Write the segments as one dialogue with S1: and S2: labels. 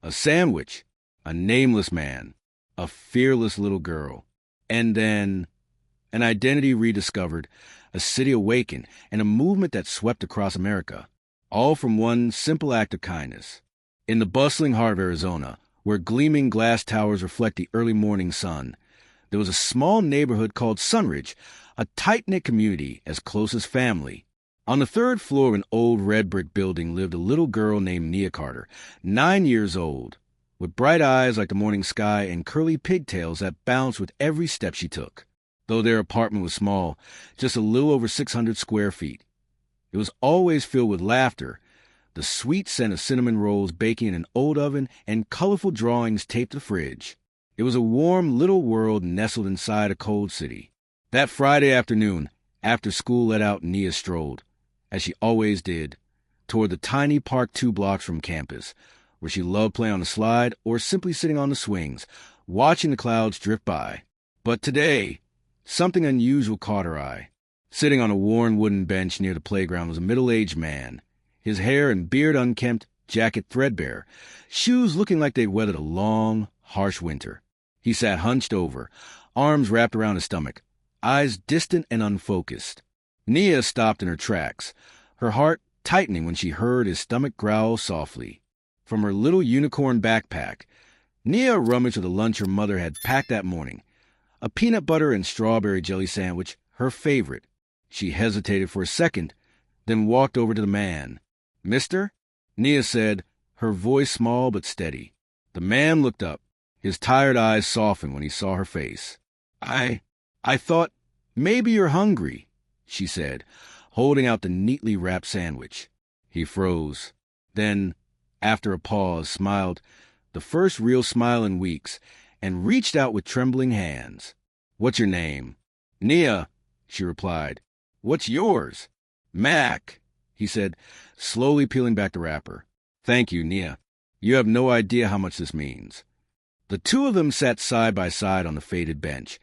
S1: A sandwich, a nameless man, a fearless little girl, and then an identity rediscovered, a city awakened, and a movement that swept across America, all from one simple act of kindness. In the bustling heart of Arizona, where gleaming glass towers reflect the early morning sun, there was a small neighborhood called Sunridge, a tight-knit community as close as family. On the third floor of an old red brick building lived a little girl named Nia Carter, 9 years old, with bright eyes like the morning sky and curly pigtails that bounced with every step she took. Though their apartment was small, just a little over 600 square feet, it was always filled with laughter, the sweet scent of cinnamon rolls baking in an old oven, and colorful drawings taped to the fridge. It was a warm little world nestled inside a cold city. That Friday afternoon, after school let out, Nia strolled, as she always did, toward the tiny park 2 blocks from campus, where she loved playing on the slide or simply sitting on the swings, watching the clouds drift by. But today, something unusual caught her eye. Sitting on a worn wooden bench near the playground was a middle-aged man, his hair and beard unkempt, jacket threadbare, shoes looking like they'd weathered a long, harsh winter. He sat hunched over, arms wrapped around his stomach, eyes distant and unfocused. Nia stopped in her tracks, her heart tightening when she heard his stomach growl softly. From her little unicorn backpack, Nia rummaged with the lunch her mother had packed that morning, a peanut butter and strawberry jelly sandwich, her favorite. She hesitated for a second, then walked over to the man. "Mister?" Nia said, her voice small but steady. The man looked up. His tired eyes softened when he saw her face. I thought maybe you're hungry," she said, holding out the neatly wrapped sandwich. He froze. Then, after a pause, smiled, the first real smile in weeks, and reached out with trembling hands. "What's your name?" "Nia," she replied. "What's yours?" "Mac," he said, slowly peeling back the wrapper. "Thank you, Nia. You have no idea how much this means." The two of them sat side by side on the faded bench,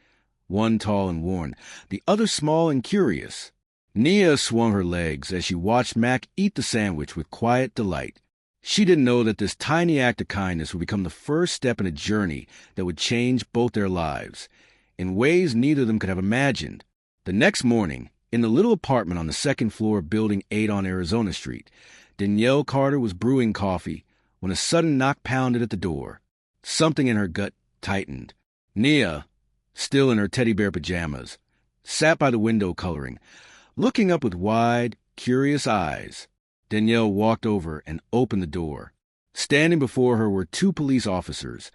S1: one tall and worn, the other small and curious. Nia swung her legs as she watched Mac eat the sandwich with quiet delight. She didn't know that this tiny act of kindness would become the first step in a journey that would change both their lives, in ways neither of them could have imagined. The next morning, in the little apartment on the second floor of Building 8 on Arizona Street, Danielle Carter was brewing coffee when a sudden knock pounded at the door. Something in her gut tightened. Nia, still in her teddy bear pajamas, sat by the window coloring, looking up with wide, curious eyes. Danielle walked over and opened the door. Standing before her were 2 police officers,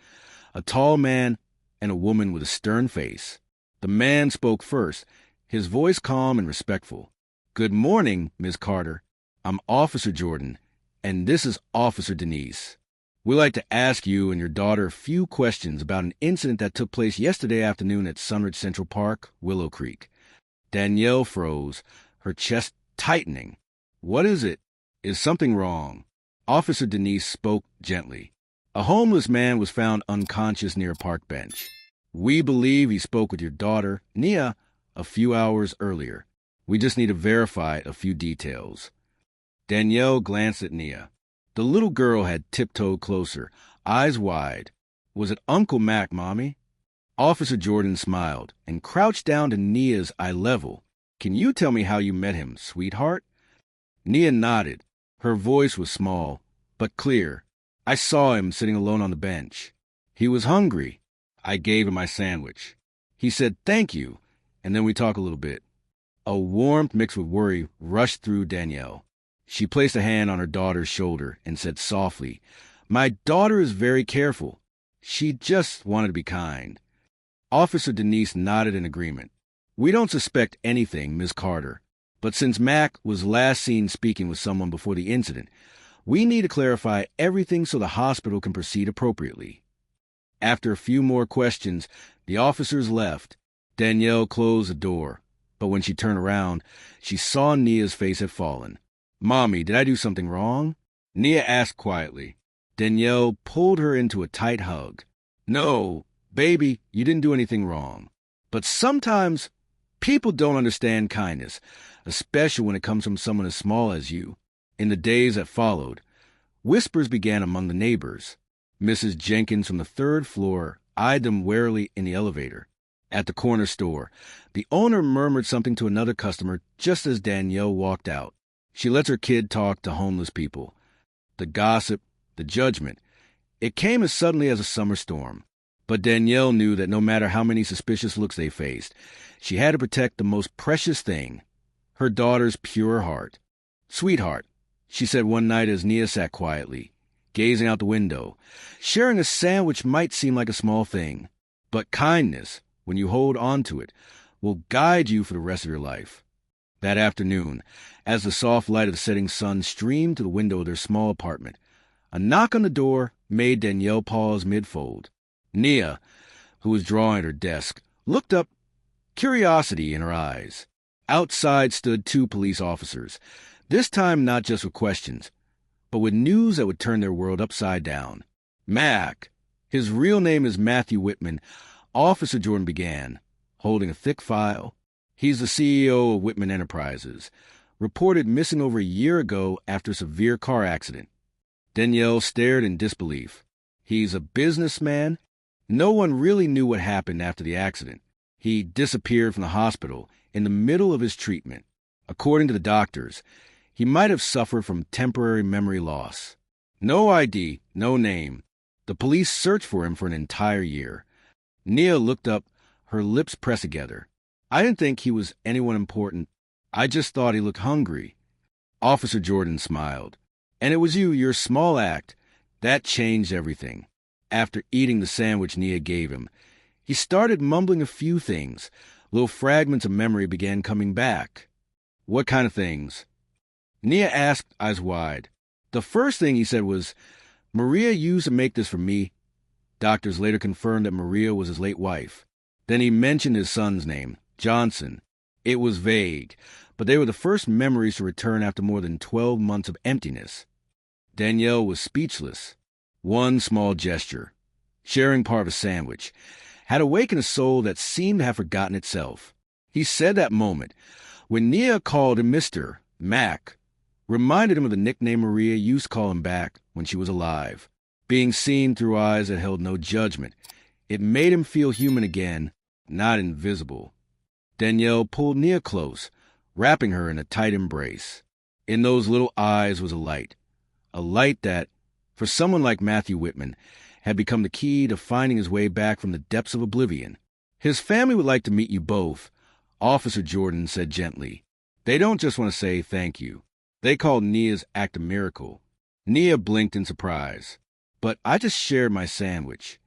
S1: a tall man and a woman with a stern face. The man spoke first, his voice calm and respectful. "Good morning, Miss Carter. I'm Officer Jordan, and this is Officer Denise. We'd like to ask you and your daughter a few questions about an incident that took place yesterday afternoon at Sunridge Central Park, Willow Creek." Danielle froze, her chest tightening. "What is it? Is something wrong?" Officer Denise spoke gently. "A homeless man was found unconscious near a park bench. We believe he spoke with your daughter, Nia, a few hours earlier. We just need to verify a few details." Danielle glanced at Nia. The little girl had tiptoed closer, eyes wide. "Was it Uncle Mac, Mommy?" Officer Jordan smiled and crouched down to Nia's eye level. "Can you tell me how you met him, sweetheart?" Nia nodded. Her voice was small, but clear. "I saw him sitting alone on the bench. He was hungry. I gave him my sandwich. He said thank you, and then we talked a little bit." A warmth mixed with worry rushed through Danielle. She placed a hand on her daughter's shoulder and said softly, "My daughter is very careful. She just wanted to be kind." Officer Denise nodded in agreement. "We don't suspect anything, Miss Carter, but since Mac was last seen speaking with someone before the incident, we need to clarify everything so the hospital can proceed appropriately." After a few more questions, the officers left. Danielle closed the door, but when she turned around, she saw Nia's face had fallen. "Mommy, did I do something wrong?" Nia asked quietly. Danielle pulled her into a tight hug. "No, baby, you didn't do anything wrong. But sometimes people don't understand kindness, especially when it comes from someone as small as you." In the days that followed, whispers began among the neighbors. Mrs. Jenkins from the third floor eyed them warily in the elevator. At the corner store, the owner murmured something to another customer just as Danielle walked out. She lets her kid talk to homeless people. The gossip, the judgment, it came as suddenly as a summer storm. But Danielle knew that no matter how many suspicious looks they faced, she had to protect the most precious thing, her daughter's pure heart. "Sweetheart," she said one night as Nia sat quietly, gazing out the window. Sharing a sandwich might seem like a small thing, but kindness, when you hold on to it, will guide you for the rest of your life. That afternoon, as the soft light of the setting sun streamed to the window of their small apartment, a knock on the door made Danielle pause mid-fold. Nia, who was drawing at her desk, looked up, curiosity in her eyes. Outside stood 2 police officers, this time not just with questions, but with news that would turn their world upside down. "Mac, his real name is Matthew Whitman," Officer Jordan began, holding a thick file. "He's the CEO of Whitman Enterprises, reported missing over a year ago after a severe car accident." Danielle stared in disbelief. "He's a businessman?" No one really knew what happened after the accident. He disappeared from the hospital in the middle of his treatment. According to the doctors, he might have suffered from temporary memory loss. No ID, no name. The police searched for him for an entire year. Nia looked up, her lips pressed together. "I didn't think he was anyone important. I just thought he looked hungry." Officer Jordan smiled. "And it was you, your small act, that changed everything." After eating the sandwich Nia gave him, he started mumbling a few things. Little fragments of memory began coming back. "What kind of things?" Nia asked, eyes wide. "The first thing he said was, 'Maria used to make this for me.' Doctors later confirmed that Maria was his late wife. Then he mentioned his son's name, Johnson. It was vague, but they were the first memories to return after more than 12 months of emptiness." Danielle was speechless. One small gesture, sharing part of a sandwich, had awakened a soul that seemed to have forgotten itself. He said that moment, when Nia called him Mr. Mac, reminded him of the nickname Maria used to call him back when she was alive. Being seen through eyes that held no judgment, it made him feel human again, not invisible. Danielle pulled Nia close, wrapping her in a tight embrace. In those little eyes was a light that, for someone like Matthew Whitman, had become the key to finding his way back from the depths of oblivion. "His family would like to meet you both," Officer Jordan said gently. "They don't just want to say thank you. They call Nia's act a miracle." Nia blinked in surprise. "But I just shared my sandwich."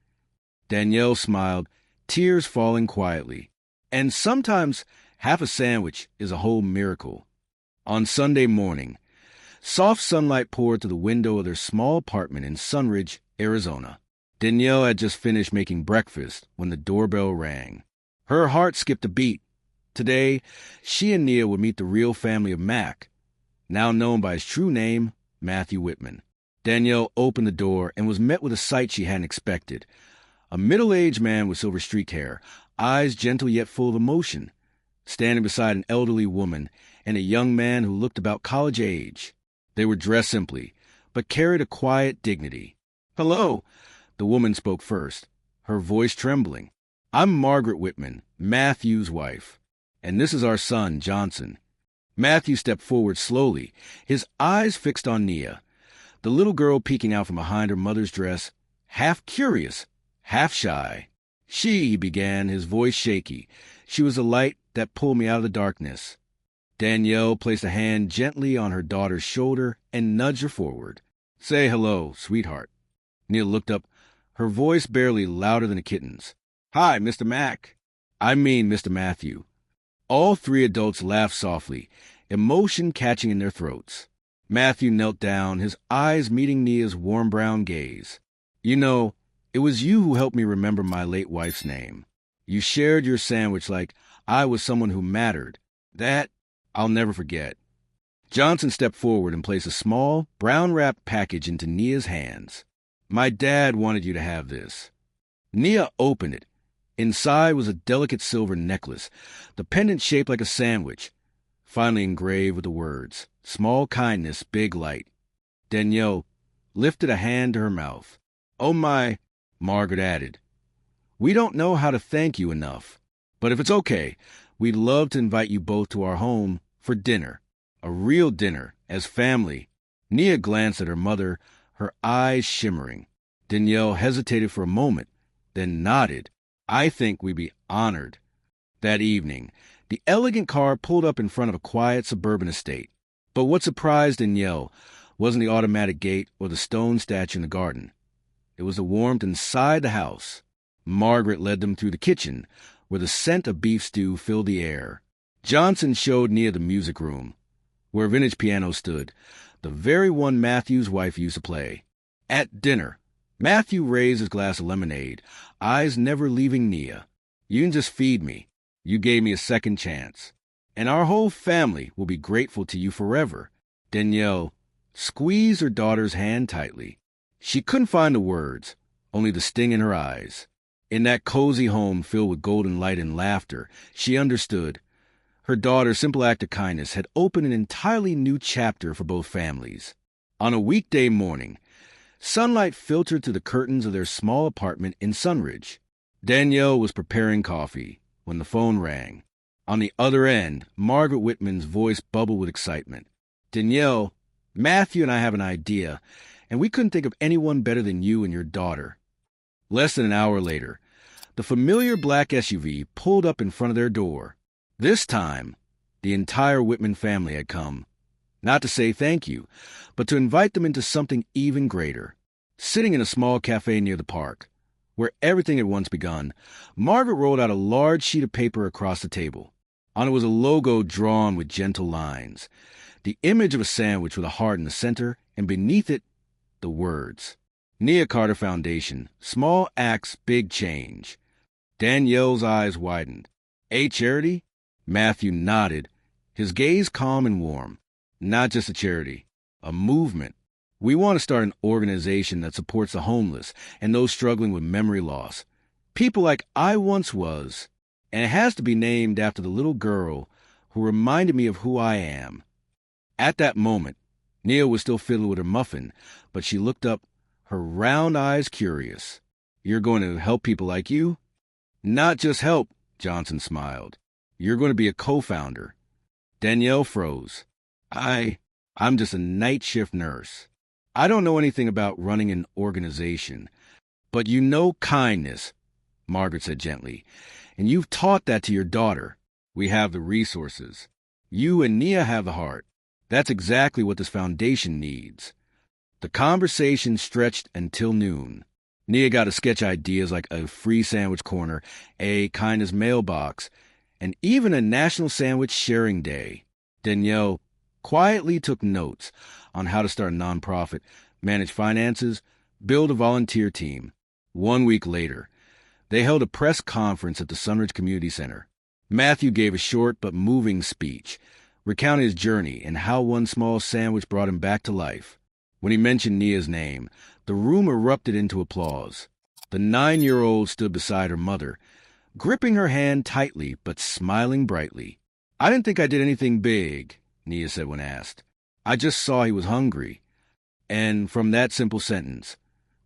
S1: Danielle smiled, tears falling quietly. "And sometimes half a sandwich is a whole miracle." On Sunday morning, soft sunlight poured through the window of their small apartment in Sunridge, Arizona. Danielle had just finished making breakfast when the doorbell rang. Her heart skipped a beat. Today, she and Nia would meet the real family of Mac, now known by his true name, Matthew Whitman. Danielle opened the door and was met with a sight she hadn't expected. A middle-aged man with silver-streaked hair, eyes gentle yet full of emotion, standing beside an elderly woman and a young man who looked about college age. They were dressed simply, but carried a quiet dignity. "Hello," the woman spoke first, her voice trembling. "I'm Margaret Whitman, Matthew's wife, and this is our son, Johnson." Matthew stepped forward slowly, his eyes fixed on Nia, the little girl peeking out from behind her mother's dress, half curious, half shy. He began, his voice shaky. "She was the light that pulled me out of the darkness." Danielle placed a hand gently on her daughter's shoulder and nudged her forward. "Say hello, sweetheart." Nia looked up, her voice barely louder than a kitten's. "Hi, Mr. Mac." "I mean Mr. Matthew." All 3 adults laughed softly, emotion catching in their throats. Matthew knelt down, his eyes meeting Nia's warm brown gaze. "You know, it was you who helped me remember my late wife's name. You shared your sandwich like I was someone who mattered. That I'll never forget." Johnson stepped forward and placed a small, brown-wrapped package into Nia's hands. "My dad wanted you to have this." Nia opened it. Inside was a delicate silver necklace, the pendant shaped like a sandwich, finally engraved with the words, "Small kindness, big light." Danielle lifted a hand to her mouth. Oh my, Margaret added. We don't know how to thank you enough. But if it's okay, we'd love to invite you both to our home for dinner. A real dinner, as family. Nia glanced at her mother, her eyes shimmering. Danielle hesitated for a moment, then nodded. I think we'd be honored. That evening, the elegant car pulled up in front of a quiet suburban estate. But what surprised Danielle wasn't the automatic gate or the stone statue in the garden. It was the warmth inside the house. Margaret led them through the kitchen, where the scent of beef stew filled the air. Johnson showed Nia the music room, where a vintage piano stood, the very one Matthew's wife used to play. At dinner, Matthew raised his glass of lemonade, eyes never leaving Nia. You can just feed me. You gave me a second chance. And our whole family will be grateful to you forever. Danielle squeezed her daughter's hand tightly. She couldn't find the words, only the sting in her eyes. In that cozy home filled with golden light and laughter, she understood. Her daughter's simple act of kindness had opened an entirely new chapter for both families. On a weekday morning, sunlight filtered through the curtains of their small apartment in Sunridge. Danielle was preparing coffee when the phone rang. On the other end, Margaret Whitman's voice bubbled with excitement. Danielle, Matthew and I have an idea, and we couldn't think of anyone better than you and your daughter. Less than an hour later, the familiar black SUV pulled up in front of their door. This time, the entire Whitman family had come, not to say thank you, but to invite them into something even greater. Sitting in a small cafe near the park, where everything had once begun, Margaret rolled out a large sheet of paper across the table. On it was a logo drawn with gentle lines, the image of a sandwich with a heart in the center, and beneath it, the words, Nia Carter Foundation, small acts, big change. Danielle's eyes widened. A charity? Matthew nodded, his gaze calm and warm. Not just a charity, a movement. We want to start an organization that supports the homeless and those struggling with memory loss. People like I once was. And it has to be named after the little girl who reminded me of who I am. At that moment, Nia was still fiddling with her muffin, but she looked up, her round eyes curious. You're going to help people like you? Not just help, Johnson smiled. You're going to be a co-founder. Danielle froze. I'm just a night shift nurse. I don't know anything about running an organization. But you know kindness, Margaret said gently, and you've taught that to your daughter. We have the resources. You and Nia have the heart. That's exactly what this foundation needs. The conversation stretched until noon. Nia got to sketch ideas like a free sandwich corner, a kindness mailbox, and even a National Sandwich Sharing Day. Danielle quietly took notes on how to start a nonprofit, manage finances, build a volunteer team. 1 week later, they held a press conference at the Sunridge Community Center. Matthew gave a short but moving speech, recounting his journey and how one small sandwich brought him back to life. When he mentioned Nia's name, the room erupted into applause. The 9-year-old stood beside her mother, gripping her hand tightly but smiling brightly. I didn't think I did anything big, Nia said when asked. I just saw he was hungry. And from that simple sentence,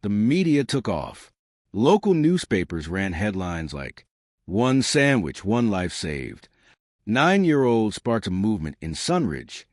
S1: the media took off. Local newspapers ran headlines like, "One sandwich, one life saved." 9-year-old sparked a movement in Sunridge.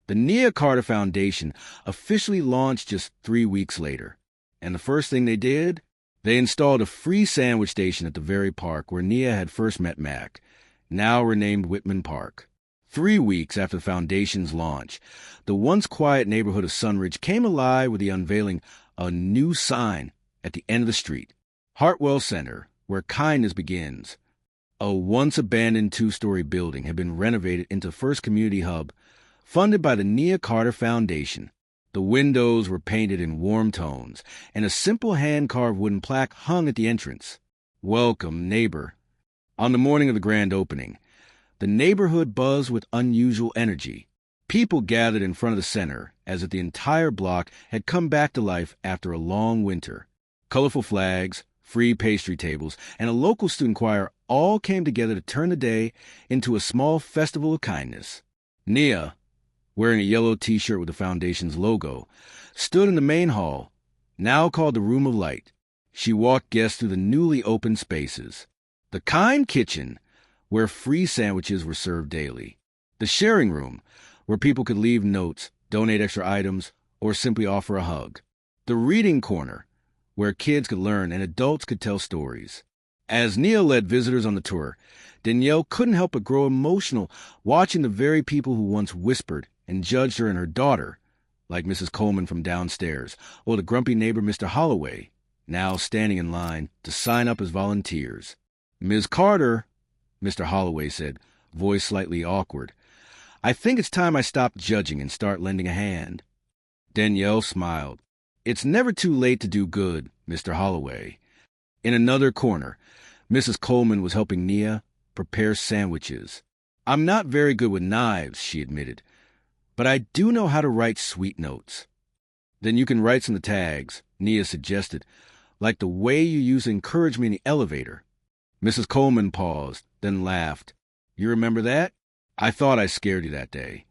S1: The Nia Carter Foundation officially launched just 3 weeks later. And the first thing they did? They installed a free sandwich station at the very park where Nia had first met Mac, now renamed Whitman Park. 3 weeks after the foundation's launch, the once quiet neighborhood of Sunridge came alive with the unveiling a new sign at the end of the street. Hartwell Center, where kindness begins. A once-abandoned 2-story building had been renovated into First Community Hub, funded by the Nia Carter Foundation. The windows were painted in warm tones, and a simple hand-carved wooden plaque hung at the entrance. Welcome, neighbor. On the morning of the grand opening, the neighborhood buzzed with unusual energy. People gathered in front of the center as if the entire block had come back to life after a long winter. Colorful flags, free pastry tables, and a local student choir all came together to turn the day into a small festival of kindness. Nia, wearing a yellow T-shirt with the foundation's logo, stood in the main hall, now called the Room of Light. She walked guests through the newly opened spaces. The kind kitchen, where free sandwiches were served daily. The sharing room, where people could leave notes, donate extra items, or simply offer a hug. The reading corner, where kids could learn and adults could tell stories. As Nia led visitors on the tour, Danielle couldn't help but grow emotional watching the very people who once whispered and judged her and her daughter, like Mrs. Coleman from downstairs, or the grumpy neighbor Mr. Holloway, now standing in line to sign up as volunteers. "Ms. Carter," Mr. Holloway said, voice slightly awkward, "I think it's time I stopped judging and start lending a hand." Danielle smiled. "It's never too late to do good, Mr. Holloway." In another corner, Mrs. Coleman was helping Nia prepare sandwiches. "I'm not very good with knives," she admitted, "but I do know how to write sweet notes." "Then you can write some of the tags," Nia suggested, "like the way you used to encourage me in the elevator." Mrs. Coleman paused, then laughed. "You remember that? I thought I scared you that day."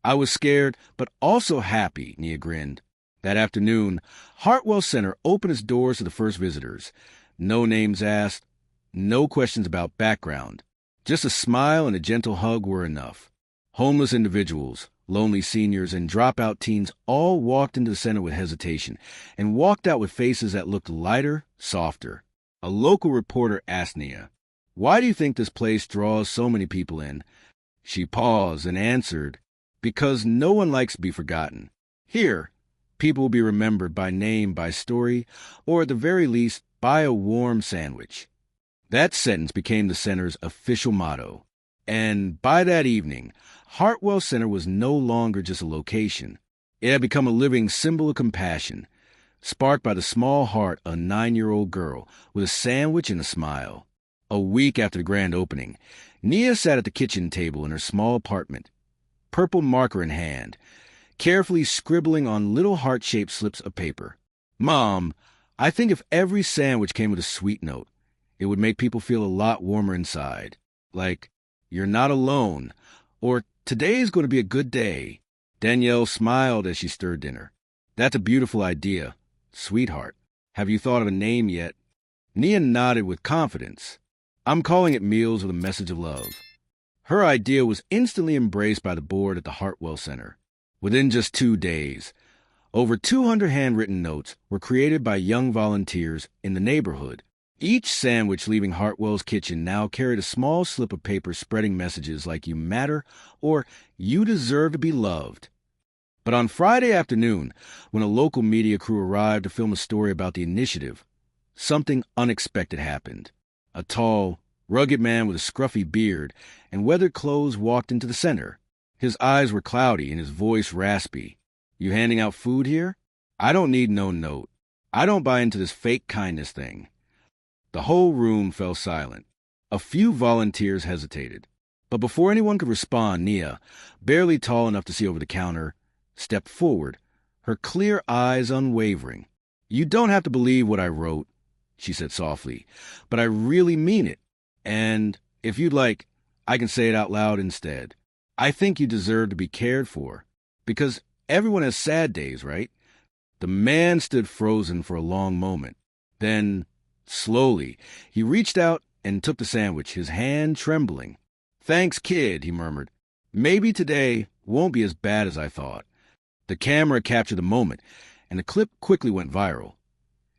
S1: "I was scared, but also happy," Nia grinned. That afternoon, Hartwell Center opened its doors to the first visitors. No names asked, no questions about background. Just a smile and a gentle hug were enough. Homeless individuals, lonely seniors, and dropout teens all walked into the center with hesitation and walked out with faces that looked lighter, softer. A local reporter asked Nia, "Why do you think this place draws so many people in?" She paused and answered, "Because no one likes to be forgotten. Here, people will be remembered by name, by story, or at the very least, by a warm sandwich." That sentence became the center's official motto. And by that evening, Hartwell Center was no longer just a location. It had become a living symbol of compassion, sparked by the small heart of a 9-year-old girl with a sandwich and a smile. A week after the grand opening, Nia sat at the kitchen table in her small apartment, purple marker in hand, carefully scribbling on little heart-shaped slips of paper. "Mom, I think if every sandwich came with a sweet note, it would make people feel a lot warmer inside. Like, you're not alone, or today's going to be a good day." Danielle smiled as she stirred dinner. "That's a beautiful idea, sweetheart. Have you thought of a name yet?" Nia nodded with confidence. "I'm calling it Meals with a Message of Love." Her idea was instantly embraced by the board at the Hartwell Center. Within just 2 days, over 200 handwritten notes were created by young volunteers in the neighborhood. Each sandwich leaving Hartwell's kitchen now carried a small slip of paper spreading messages like "You matter" or "You deserve to be loved." But on Friday afternoon, when a local media crew arrived to film a story about the initiative, something unexpected happened. A tall, rugged man with a scruffy beard and weathered clothes walked into the center. His eyes were cloudy and his voice raspy. "You handing out food here? I don't need no note. I don't buy into this fake kindness thing." The whole room fell silent. A few volunteers hesitated. But before anyone could respond, Nia, barely tall enough to see over the counter, stepped forward, her clear eyes unwavering. "You don't have to believe what I wrote," she said softly, "but I really mean it. And if you'd like, I can say it out loud instead. I think you deserve to be cared for. Because everyone has sad days, right?" The man stood frozen for a long moment. Then, slowly, he reached out and took the sandwich, his hand trembling. "Thanks, kid," he murmured. "Maybe today won't be as bad as I thought." The camera captured the moment, and the clip quickly went viral.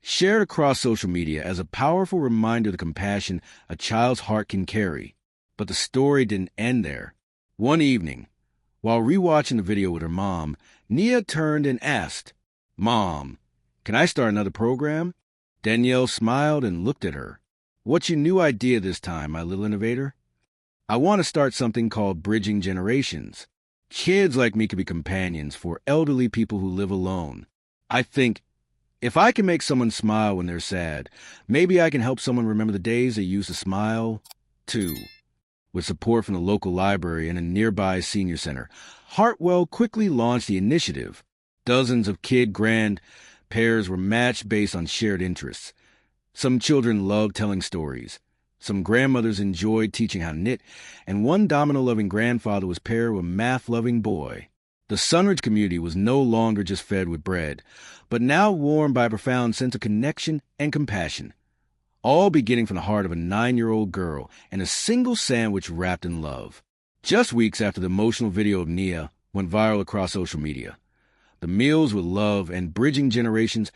S1: Shared across social media as a powerful reminder of the compassion a child's heart can carry. But the story didn't end there. One evening, while rewatching the video with her mom, Nia turned and asked, "Mom, can I start another program?" Danielle smiled and looked at her. "What's your new idea this time, my little innovator?" "I want to start something called Bridging Generations. Kids like me could be companions for elderly people who live alone. I think if I can make someone smile when they're sad, maybe I can help someone remember the days they used to smile, too." With support from the local library and a nearby senior center, Hartwell quickly launched the initiative. Dozens of kid-grand pairs were matched based on shared interests. Some children loved telling stories. Some grandmothers enjoyed teaching how to knit, and one domino-loving grandfather was paired with a math-loving boy. The The Sunridge community was no longer just fed with bread, but now warmed by a profound sense of connection and compassion, all beginning from the heart of a 9-year-old girl and a single sandwich wrapped in love. Just weeks after the emotional video of Nia went viral across social media, the Meals with Love and Bridging Generations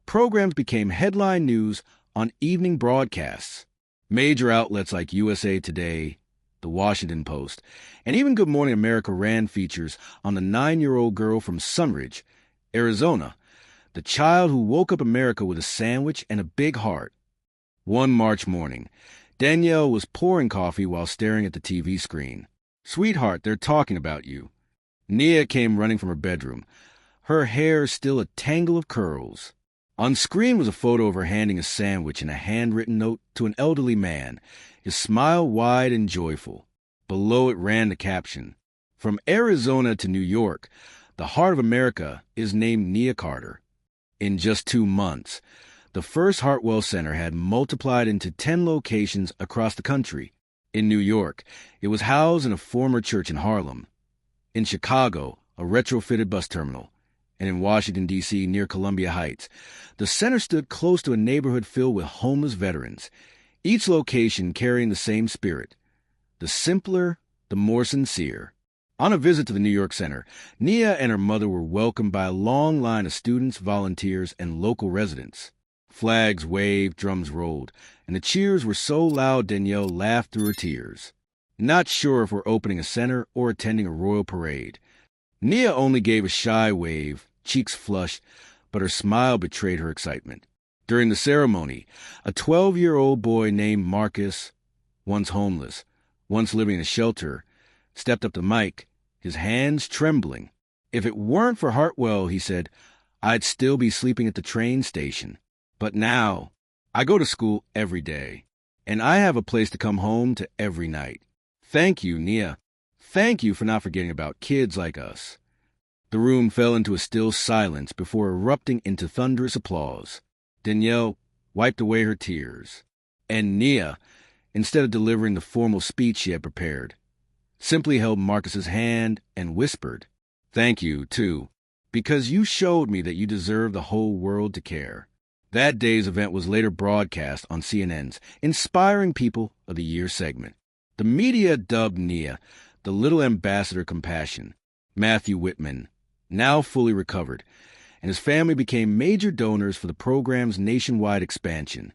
S1: programs became headline news on evening broadcasts. Major outlets like USA Today, The Washington Post, and even Good Morning America ran features on the 9-year-old girl from Sunridge, Arizona, the child who woke up America with a sandwich and a big heart. One March morning, Danielle was pouring coffee while staring at the TV screen. "Sweetheart, they're talking about you." Nia came running from her bedroom, her hair still a tangle of curls. On screen was a photo of her handing a sandwich and a handwritten note to an elderly man, his smile wide and joyful. Below it ran the caption, "From Arizona to New York, the heart of America is named Nia Carter." In just 2 months, the first Hartwell Center had multiplied into 10 locations across the country. In New York, it was housed in a former church in Harlem. In Chicago, a retrofitted bus terminal. And in Washington, D.C., near Columbia Heights, the center stood close to a neighborhood filled with homeless veterans, each location carrying the same spirit: the simpler, the more sincere. On a visit to the New York Center, Nia and her mother were welcomed by a long line of students, volunteers, and local residents. Flags waved, drums rolled, and the cheers were so loud Danielle laughed through her tears. Not sure if we're opening a center or attending a royal parade. Nia only gave a shy wave, cheeks flushed, but her smile betrayed her excitement. During the ceremony, a 12-year-old boy named Marcus, once homeless, once living in a shelter, stepped up to Mike, his hands trembling. "If it weren't for Hartwell," he said, "I'd still be sleeping at the train station. But now, I go to school every day, and I have a place to come home to every night. Thank you, Nia. Thank you for not forgetting about kids like us." The room fell into a still silence before erupting into thunderous applause. Danielle wiped away her tears, and Nia, instead of delivering the formal speech she had prepared, simply held Marcus's hand and whispered, "Thank you, too, because you showed me that you deserve the whole world to care." That day's event was later broadcast on CNN's Inspiring People of the Year segment. The media dubbed Nia the Little Ambassador of Compassion. Matthew Whitman, now fully recovered, and his family became major donors for the program's nationwide expansion.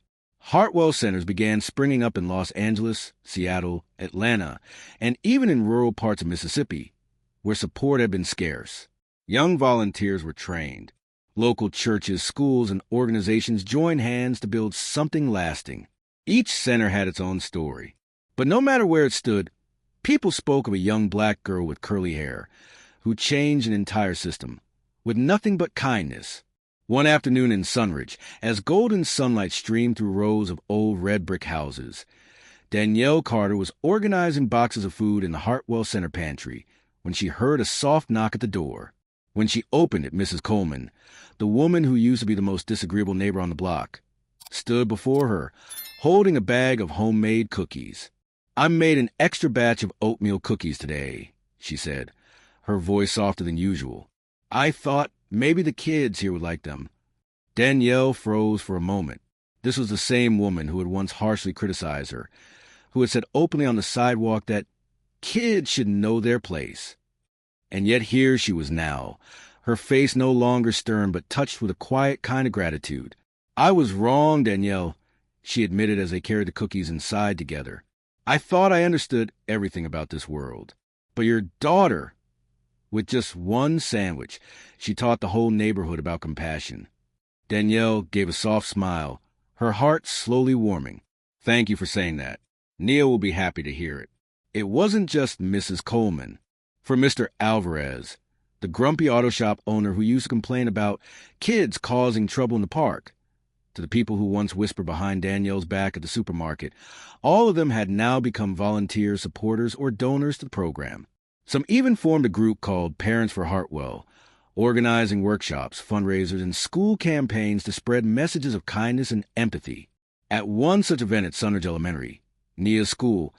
S1: Hartwell Centers began springing up in Los Angeles, Seattle, Atlanta, and even in rural parts of Mississippi, where support had been scarce. Young volunteers were trained. Local churches, schools, and organizations joined hands to build something lasting. Each center had its own story. But no matter where it stood, people spoke of a young black girl with curly hair who changed an entire system with nothing but kindness. One afternoon in Sunridge, as golden sunlight streamed through rows of old red brick houses, Danielle Carter was organizing boxes of food in the Hartwell Center pantry when she heard a soft knock at the door. When she opened it, Mrs. Coleman, the woman who used to be the most disagreeable neighbor on the block, stood before her, holding a bag of homemade cookies. "I made an extra batch of oatmeal cookies today," she said, her voice softer than usual. "I thought maybe the kids here would like them." Danielle froze for a moment. This was the same woman who had once harshly criticized her, who had said openly on the sidewalk that kids should know their place. And yet here she was now, her face no longer stern but touched with a quiet kind of gratitude. "I was wrong, Danielle," she admitted as they carried the cookies inside together. "I thought I understood everything about this world. But your daughter..." With just one sandwich, she taught the whole neighborhood about compassion. Danielle gave a soft smile, her heart slowly warming. "Thank you for saying that. Nia will be happy to hear it." It wasn't just Mrs. Coleman. For Mr. Alvarez, the grumpy auto shop owner who used to complain about kids causing trouble in the park, to the people who once whispered behind Danielle's back at the supermarket, all of them had now become volunteer supporters or donors to the program. Some even formed a group called Parents for Hartwell, organizing workshops, fundraisers, and school campaigns to spread messages of kindness and empathy. At one such event at Sunridge Elementary, Nia's school,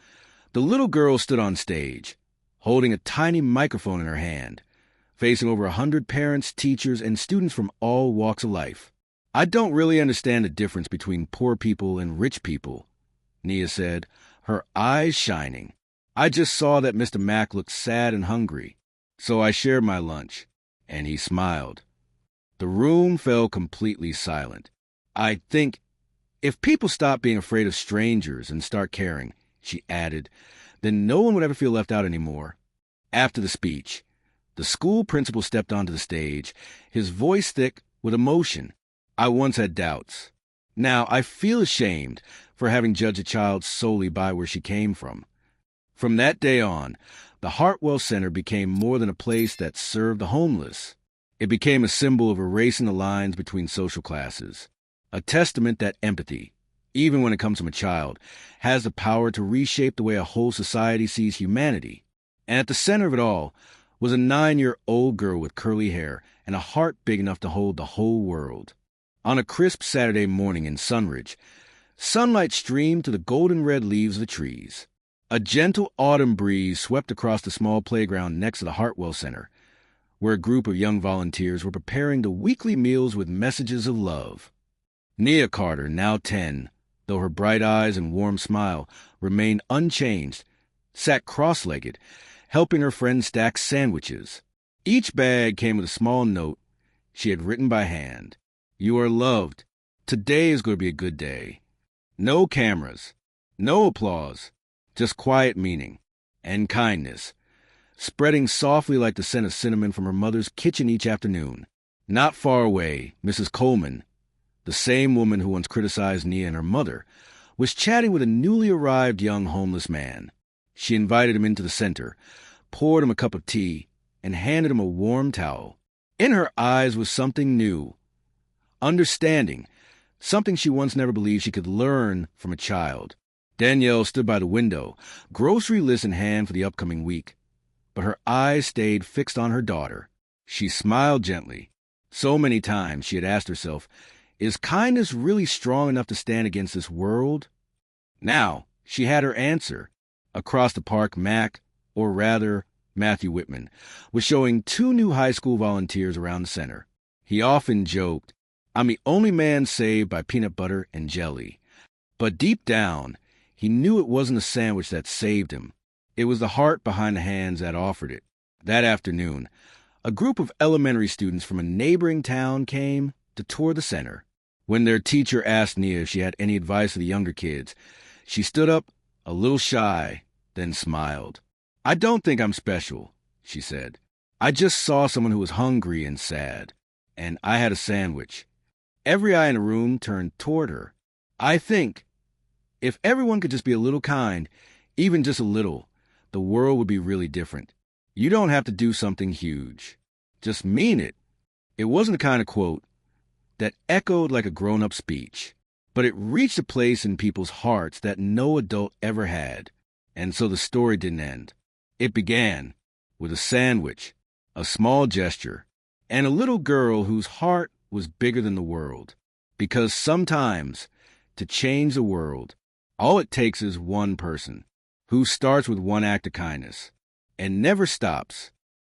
S1: the little girl stood on stage, holding a tiny microphone in her hand. facing over 100 parents, teachers, and students from all walks of life. I don't really understand the difference between poor people and rich people, Nia said, her eyes shining. I just saw that Mr. Mack looked sad and hungry, so I shared my lunch, and he smiled. The room fell completely silent. I think if people stop being afraid of strangers and start caring, she added, then no one would ever feel left out anymore. After the speech, the school principal stepped onto the stage, his voice thick with emotion. I once had doubts. Now I feel ashamed for having judged a child solely by where she came from. From that day on, the Hartwell Center became more than a place that served the homeless. It became a symbol of erasing the lines between social classes, a testament that empathy, even when it comes from a child, has the power to reshape the way a whole society sees humanity. And at the center of it all was a 9-year-old girl with curly hair and a heart big enough to hold the whole world. On a crisp Saturday morning in Sunridge, sunlight streamed through the golden red leaves of the trees. A gentle autumn breeze swept across the small playground next to the Hartwell Center, where a group of young volunteers were preparing the weekly meals with messages of love. Nia Carter, now 10, though her bright eyes and warm smile remained unchanged, sat cross-legged, helping her friends stack sandwiches. Each bag came with a small note she had written by hand. You are loved. Today is going to be a good day. No cameras, no applause, just quiet meaning and kindness, spreading softly like the scent of cinnamon from her mother's kitchen each afternoon. Not far away, Mrs. Coleman, the same woman who once criticized Nia and her mother, was chatting with a newly arrived young homeless man. She invited him into the center, poured him a cup of tea, and handed him a warm towel. In her eyes was something new. Understanding, something she once never believed she could learn from a child. Danielle stood by the window, grocery list in hand for the upcoming week, but her eyes stayed fixed on her daughter. She smiled gently. So many times she had asked herself, is kindness really strong enough to stand against this world? Now she had her answer. Across the park, Mac, or rather Matthew Whitman, was showing 2 new high school volunteers around the center. He often joked, I'm the only man saved by peanut butter and jelly. But deep down, he knew it wasn't a sandwich that saved him. It was the heart behind the hands that offered it. That afternoon, a group of elementary students from a neighboring town came to tour the center. When their teacher asked Nia if she had any advice for the younger kids, she stood up, a little shy, then smiled. I don't think I'm special, she said. I just saw someone who was hungry and sad, and I had a sandwich. Every eye in the room turned toward her. I think if everyone could just be a little kind, even just a little, the world would be really different. You don't have to do something huge. Just mean it. It wasn't the kind of quote that echoed like a grown-up speech, but it reached a place in people's hearts that no adult ever had. And so the story didn't end. It began with a sandwich, a small gesture, and a little girl whose heart was bigger than the world. Because sometimes, to change the world, all it takes is one person who starts with one act of kindness and never stops